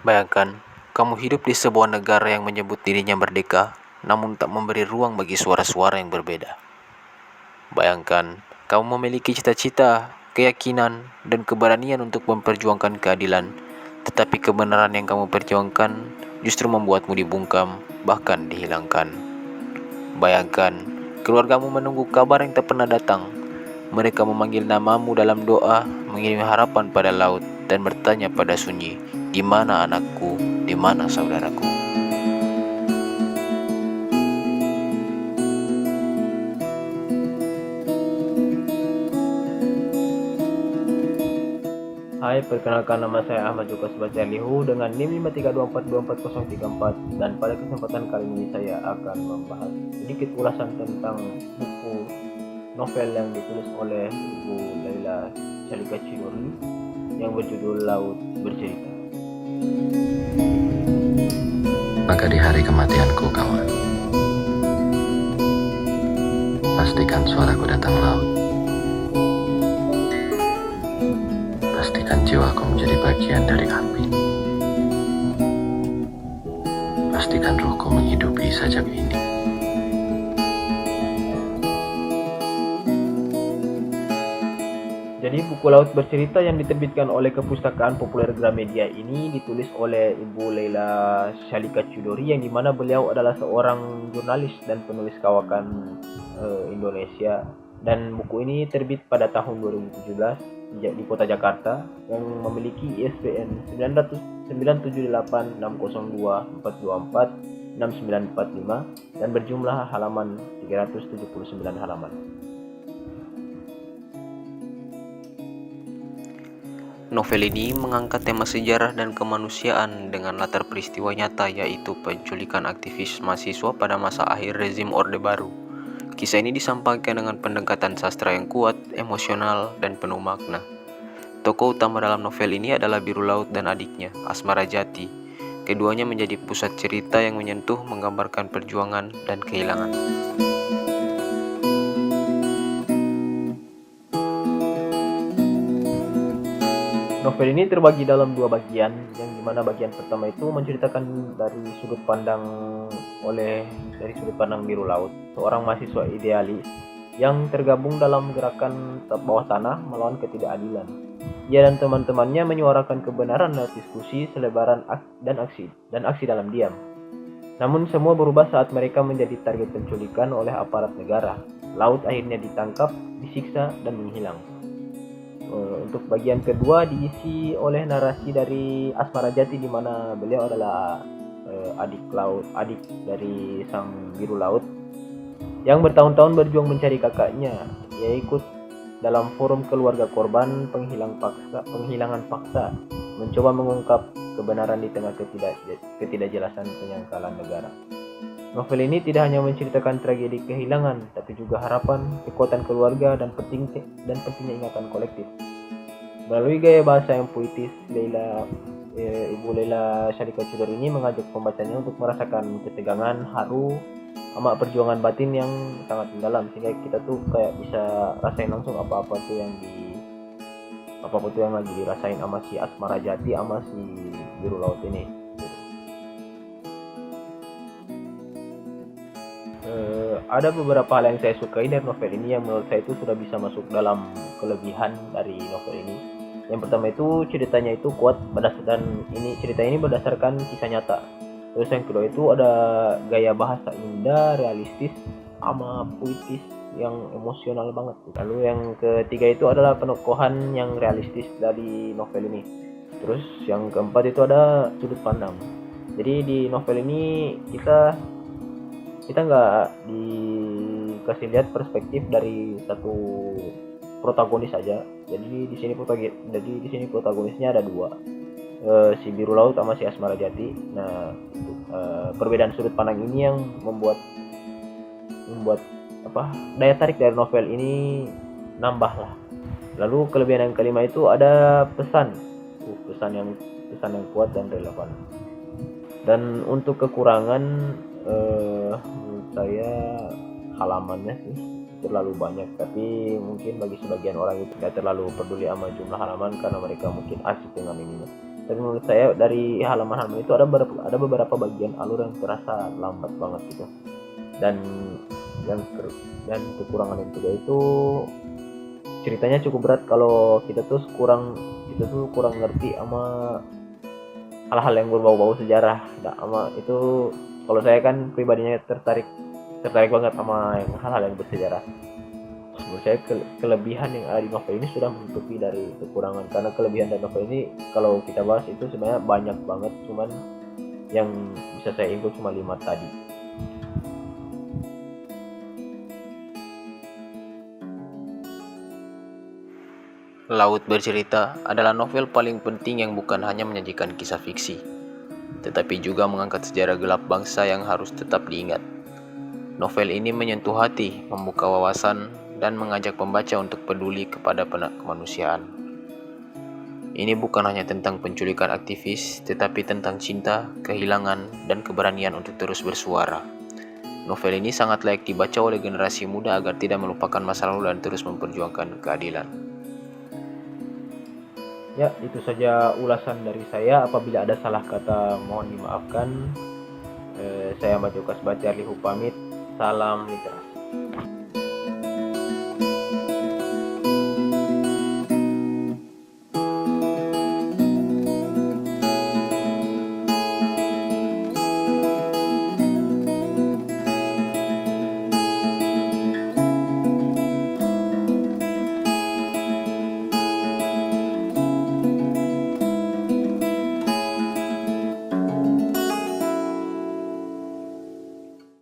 Bayangkan, kamu hidup di sebuah negara yang menyebut dirinya merdeka, namun tak memberi ruang bagi suara-suara yang berbeda. Bayangkan, kamu memiliki cita-cita, keyakinan, dan keberanian untuk memperjuangkan keadilan, tetapi kebenaran yang kamu perjuangkan justru membuatmu dibungkam, bahkan dihilangkan. Bayangkan, keluargamu menunggu kabar yang tak pernah datang. Mereka memanggil namamu dalam doa, mengirim harapan pada laut, dan bertanya pada sunyi, "Di mana anakku? Di mana saudaraku?" Hai, perkenalkan nama saya Ahmad Joko Sebastian dengan NIM 532424034 dan pada kesempatan kali ini saya akan membahas sedikit ulasan tentang buku novel yang ditulis oleh Ibu Laila Chalika Chidori yang berjudul Laut Bercerita. Maka di hari kematianku kawan, pastikan suaraku datang laut. Pastikan jiwaku menjadi bagian dari api. Pastikan ruhku menghidupi sajak ini. Jadi buku Laut Bercerita yang diterbitkan oleh Kepustakaan Populer Gramedia ini ditulis oleh Ibu Laila Chalika Chidori yang dimana beliau adalah seorang jurnalis dan penulis kawakan Indonesia, dan buku ini terbit pada tahun 2017 di kota Jakarta yang memiliki ISBN 9786024246945 dan berjumlah halaman 379 halaman. Novel ini mengangkat tema sejarah dan kemanusiaan dengan latar peristiwa nyata, yaitu penculikan aktivis mahasiswa pada masa akhir rezim Orde Baru. Kisah ini disampaikan dengan pendekatan sastra yang kuat, emosional, dan penuh makna. Tokoh utama dalam novel ini adalah Biru Laut dan adiknya, Asmara Jati. Keduanya menjadi pusat cerita yang menyentuh, menggambarkan perjuangan dan kehilangan. Novel ini terbagi dalam dua bagian, yang dimana bagian pertama itu menceritakan dari sudut pandang Biru Laut, seorang mahasiswa idealis yang tergabung dalam gerakan bawah tanah melawan ketidakadilan. Ia dan teman-temannya menyuarakan kebenaran lewat diskusi, selebaran dan aksi dalam diam. Namun semua berubah saat mereka menjadi target penculikan oleh aparat negara. Laut akhirnya ditangkap, disiksa, dan menghilang. Untuk bagian kedua diisi oleh narasi dari Asmara Jati, di mana beliau adalah adik dari sang Biru Laut yang bertahun-tahun berjuang mencari kakaknya. Ia ikut dalam forum keluarga korban penghilangan paksa, mencoba mengungkap kebenaran di tengah ketidakjelasan penyangkalan negara. Novel ini tidak hanya menceritakan tragedi kehilangan, tapi juga harapan, kekuatan keluarga, dan pentingnya ingatan kolektif. Melalui gaya bahasa yang puitis, Ibu Laila Chalika Chidori ini mengajak pembacanya untuk merasakan ketegangan, haru, sama perjuangan batin yang sangat mendalam, sehingga kita tuh kayak bisa rasain langsung apa-apa tuh yang lagi dirasain sama si Asmara Jati sama si Biru Laut ini. Ada beberapa hal yang saya sukai dari novel ini yang menurut saya itu sudah bisa masuk dalam kelebihan dari novel ini. Yang pertama itu ceritanya itu kuat dan cerita ini berdasarkan kisah nyata. Terus yang kedua itu ada gaya bahasa indah, realistis, sama puitis yang emosional banget. Lalu yang ketiga itu adalah penokohan yang realistis dari novel ini. Terus yang keempat itu ada sudut pandang. Jadi di novel ini kita nggak dikasih lihat perspektif dari satu protagonis saja. Jadi di sini protagonisnya ada dua, si Biru Laut sama si Asmara Jati. Nah, perbedaan sudut pandang ini yang membuat daya tarik dari novel ini nambah lah. Lalu kelebihan yang kelima itu ada pesan yang kuat dan relevan. Dan untuk kekurangan, menurut saya halamannya sih terlalu banyak, tapi mungkin bagi sebagian orang itu tidak terlalu peduli sama jumlah halaman karena mereka mungkin asik dengan ininya. Tapi menurut saya dari halaman-halaman itu ada beberapa bagian alur yang terasa lambat banget gitu. Dan dan kekurangan yang kedua itu ceritanya cukup berat kalau kita tuh kurang ngerti sama hal-hal yang berbau-bau sejarah. Nah, sama itu kalau saya kan pribadinya tertarik banget sama hal-hal yang bersejarah. Menurut saya kelebihan yang ada di novel ini sudah menutupi dari kekurangan, karena kelebihan dari novel ini kalau kita bahas itu sebenarnya banyak banget, cuman yang bisa saya info cuma 5 tadi. Laut Bercerita adalah novel paling penting yang bukan hanya menyajikan kisah fiksi, tetapi juga mengangkat sejarah gelap bangsa yang harus tetap diingat. Novel ini menyentuh hati, membuka wawasan, dan mengajak pembaca untuk peduli kepada kemanusiaan. Ini bukan hanya tentang penculikan aktivis, tetapi tentang cinta, kehilangan, dan keberanian untuk terus bersuara. Novel ini sangat layak dibaca oleh generasi muda agar tidak melupakan masa lalu dan terus memperjuangkan keadilan. Ya, itu saja ulasan dari saya. Apabila ada salah kata mohon dimaafkan. Saya Mbak Jokas Batiarlihu pamit. Salam literasi.